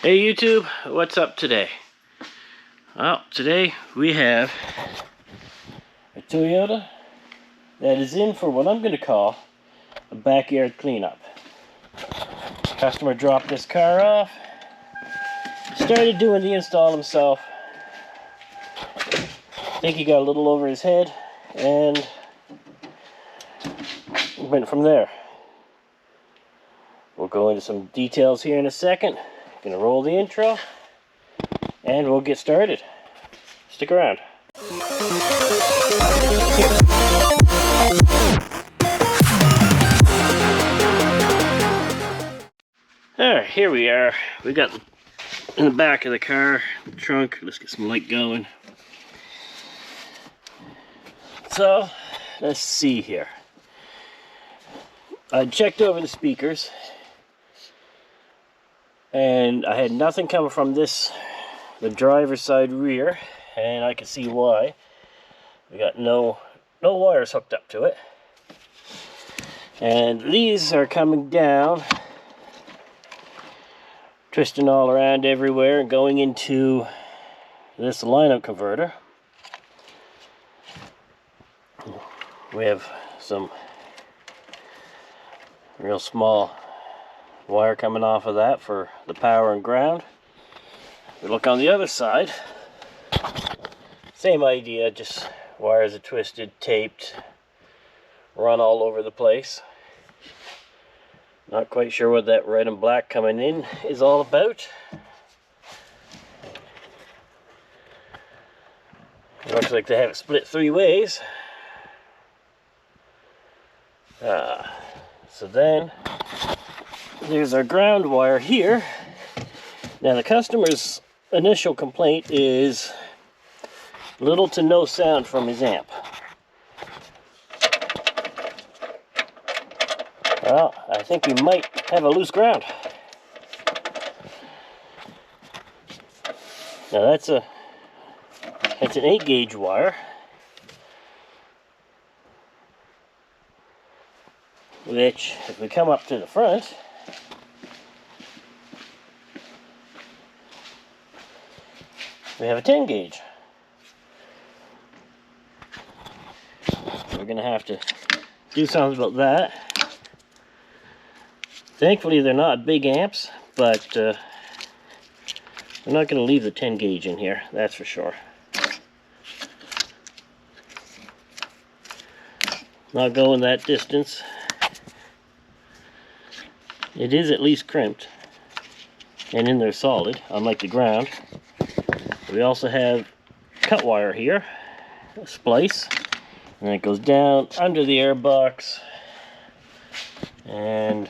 Hey YouTube, what's up today? Well, today we have a Toyota that is in for what I'm going to call a backyard cleanup. Customer dropped this car off, started doing the install himself. I think he got a little over his head and went from there. We'll go into some details here in a second. Gonna roll the intro and we'll get started. Stick around. Alright, here we are. We got in the back of the car, the trunk. Let's get some light going. So, let's see here. I checked over the speakers and I had nothing coming from the driver's side rear, and I can see why. We got no wires hooked up to it. And these are coming down, twisting all around everywhere and going into this line-out converter. We have some real small wire coming off of that for the power and ground. We look on the other side, same idea, just wires are twisted, taped, run all over the place. Not quite sure what that red and black coming in is all about. It looks like they have it split three ways. So then there's our ground wire here. Now the customer's initial complaint is little to no sound from his amp. Well, I think we might have a loose ground. Now that's an 8 gauge wire, which if we come up to the front, we have a 10 gauge. So we're going to have to do something about that. Thankfully they're not big amps, but we're not going to leave the 10 gauge in here, that's for sure. Not going that distance. It is at least crimped and in there solid, unlike the ground. We also have cut wire here, a splice, and it goes down under the air box, and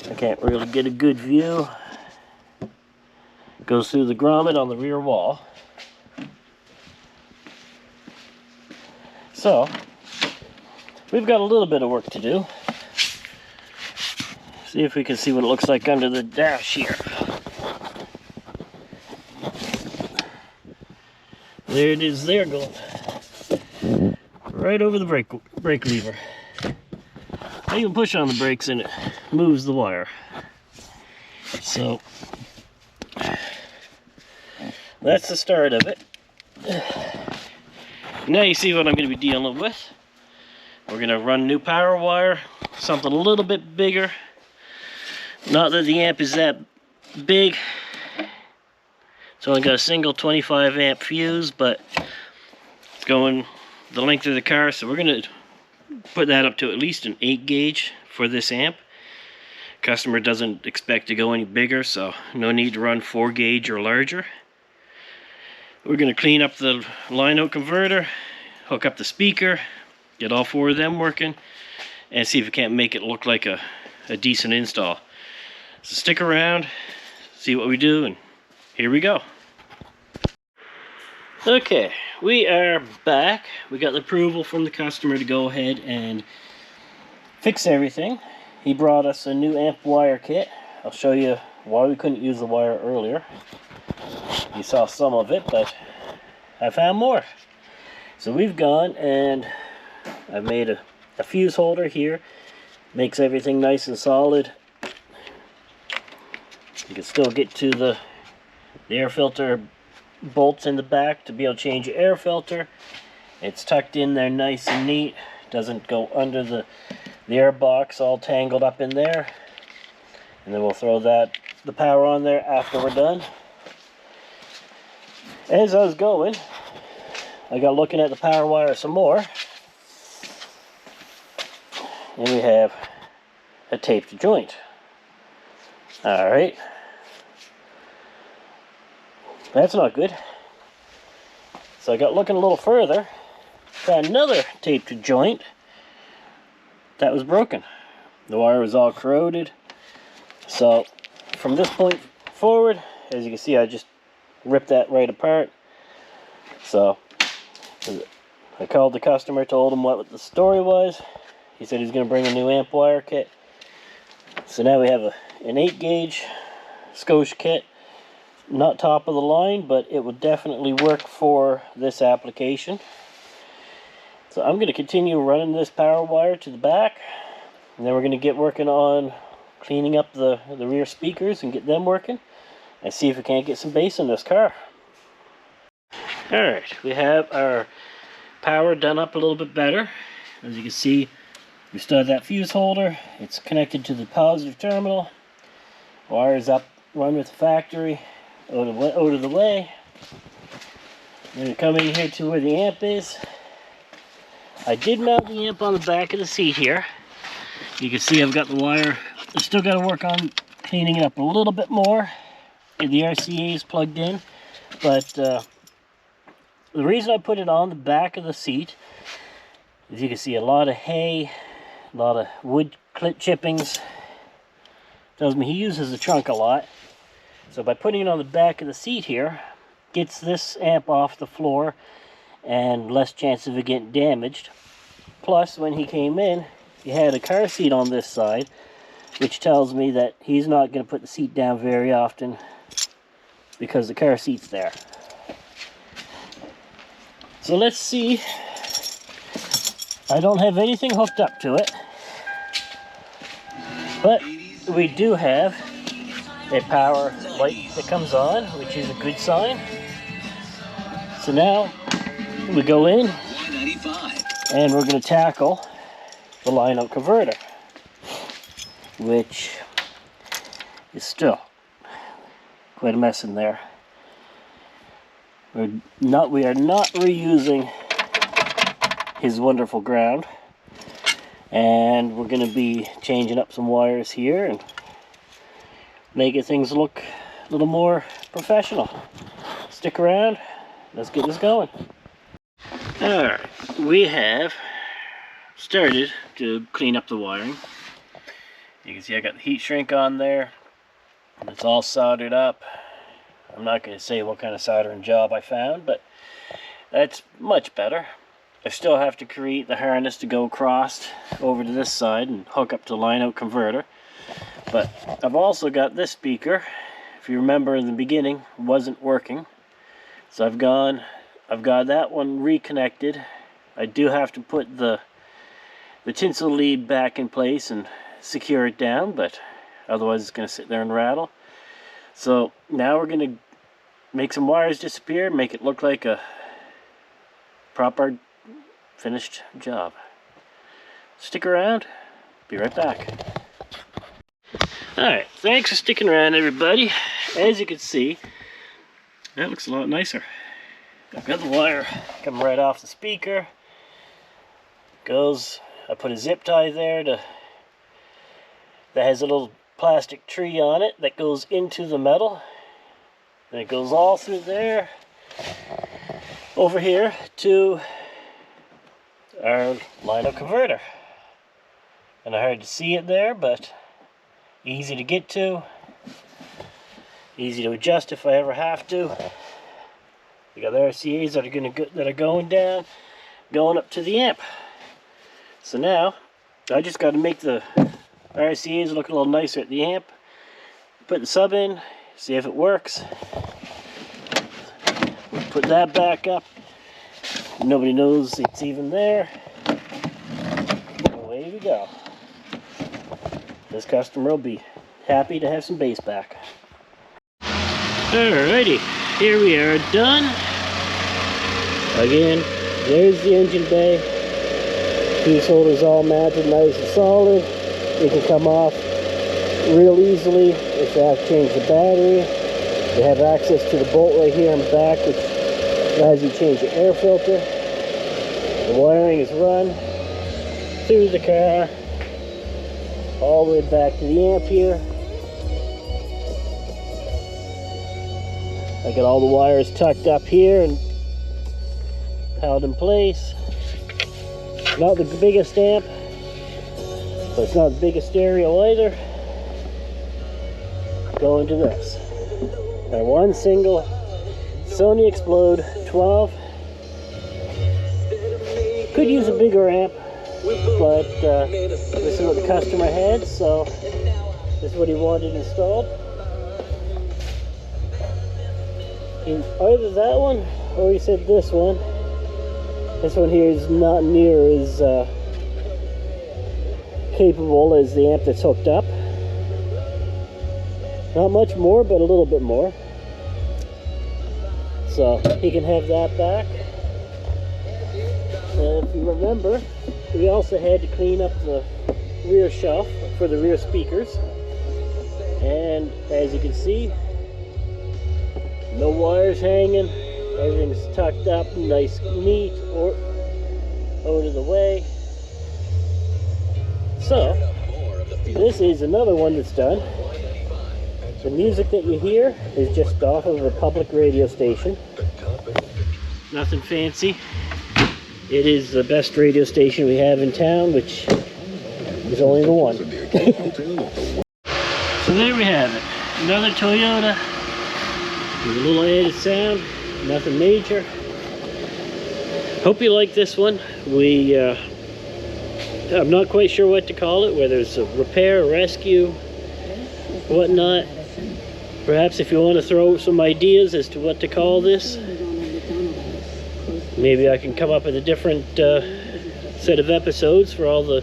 I can't really get a good view. It goes through the grommet on the rear wall. So, we've got a little bit of work to do. See if we can see what it looks like under the dash here. There it is there, going right over the brake lever. I even push on the brakes and it moves the wire. So that's the start of it. Now you see what I'm going to be dealing with. We're going to run new power wire, something a little bit bigger. Not that the amp is that big. It's only got a single 25 amp fuse, but it's going the length of the car, so we're going to put that up to at least an 8 gauge for this amp. Customer doesn't expect to go any bigger, so no need to run 4 gauge or larger. We're going to clean up the line-out converter, hook up the speaker, get all 4 of them working, and see if we can't make it look like a decent install. So stick around, see what we do, and here we go. Okay, we are back. We got the approval from the customer to go ahead and fix everything. He brought us a new amp wire kit. I'll show you why we couldn't use the wire earlier. You saw some of it, but I found more. So we've gone and I've made a fuse holder here. Makes everything nice and solid. You can still get to the air filter bolts in the back to be able to change your air filter. It's tucked in there nice and neat. Doesn't go under the air box all tangled up in there. And then we'll throw the power on there after we're done. As I was going, I got looking at the power wire some more. And we have a taped joint. Alright. That's not good. So I got looking a little further. Found another taped joint that was broken. The wire was all corroded. So from this point forward, as you can see, I just ripped that right apart. So I called the customer, told him what the story was. He said he's going to bring a new amp wire kit. So now we have an 8 gauge Scotia kit. Not top of the line, but it would definitely work for this application. So I'm going to continue running this power wire to the back, and then we're going to get working on cleaning up the rear speakers and get them working, and see if we can't get some bass in this car. Alright, we have our power done up a little bit better. As you can see, we still have that fuse holder. It's connected to the positive terminal. Wire is up, run with the factory, out of the way. I'm going to come in here to where the amp is. I did mount the amp on the back of the seat here. You can see I've got the wire. I've still got to work on cleaning it up a little bit more. And the RCA is plugged in. But the reason I put it on the back of the seat is you can see a lot of hay, a lot of wood chippings. Tells me he uses the trunk a lot. So by putting it on the back of the seat here, gets this amp off the floor and less chance of it getting damaged. Plus, when he came in, he had a car seat on this side, which tells me that he's not going to put the seat down very often because the car seat's there. So let's see. I don't have anything hooked up to it, but we do have a power light that comes on, which is a good sign. So now we go in and we're going to tackle the line-out converter, which is still quite a mess in there. We are not reusing his wonderful ground, and we're going to be changing up some wires here and making things look a little more professional. Stick around, let's get this going. Alright, we have started to clean up the wiring. You can see I got the heat shrink on there. It's all soldered up. I'm not going to say what kind of soldering job I found, but that's much better. I still have to create the harness to go across over to this side and hook up to the line-out converter. But I've also got this speaker, if you remember in the beginning, wasn't working. So I've got that one reconnected. I do have to put the tinsel lead back in place and secure it down, but otherwise it's going to sit there and rattle. So now we're going to make some wires disappear, make it look like a proper finished job. Stick around, be right back. Alright, thanks for sticking around, everybody. As you can see, that looks a lot nicer. I've got the wire coming right off the speaker. I put a zip tie there that has a little plastic tree on it that goes into the metal. And it goes all through there, over here to our line-out converter. And I hard to see it there, but easy to get to, easy to adjust if I ever have to. We got the RCAs that are going down, going up to the amp. So now I just got to make the RCAs look a little nicer at the amp. Put the sub in, see if it works. We'll put that back up. Nobody knows it's even there. Away we go. This customer will be happy to have some bass back. Alrighty, here we are done. Again, there's the engine bay. Fuse holder's all mounted nice and solid. It can come off real easily if you have to change the battery. You have access to the bolt right here on the back, which allows you to change the air filter. The wiring is run through the car all the way back to the amp here. I got all the wires tucked up here and held in place. Not the biggest amp, but it's not the biggest stereo either. Go into this. And one single Sony Explode 12. Could use a bigger amp, but this is what the customer had, so this is what he wanted installed. Either that one, or he said this one. This one here is not near as capable as the amp that's hooked up. Not much more, but a little bit more. So he can have that back. And if you remember, we also had to clean up the rear shelf for the rear speakers. And as you can see, no wires hanging, everything's tucked up, nice, neat, or out of the way. So, this is another one that's done. The music that you hear is just off of a public radio station. Nothing fancy. It is the best radio station we have in town, which is only the one. So there we have it. Another Toyota. With a little added sound, nothing major. Hope you like this one. I'm not quite sure what to call it, whether it's a repair, rescue, whatnot. Perhaps if you want to throw some ideas as to what to call this, maybe I can come up with a different set of episodes for all the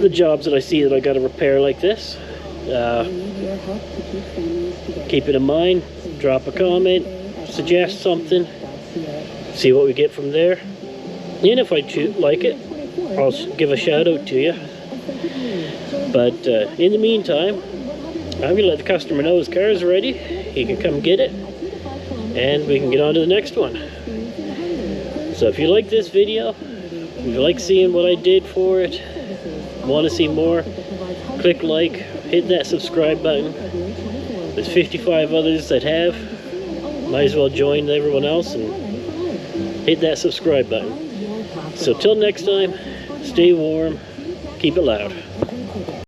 jobs that I see that I got to repair like this. Keep it in mind, drop a comment, suggest something, see what we get from there. And if I like it, I'll give a shout out to you. But in the meantime, I'm going to let the customer know his car is ready. He can come get it, and we can get on to the next one. So if you like this video, if you like seeing what I did for it, want to see more, click like, hit that subscribe button. There's 55 others that have. Might as well join everyone else and hit that subscribe button. So till next time, stay warm, keep it loud.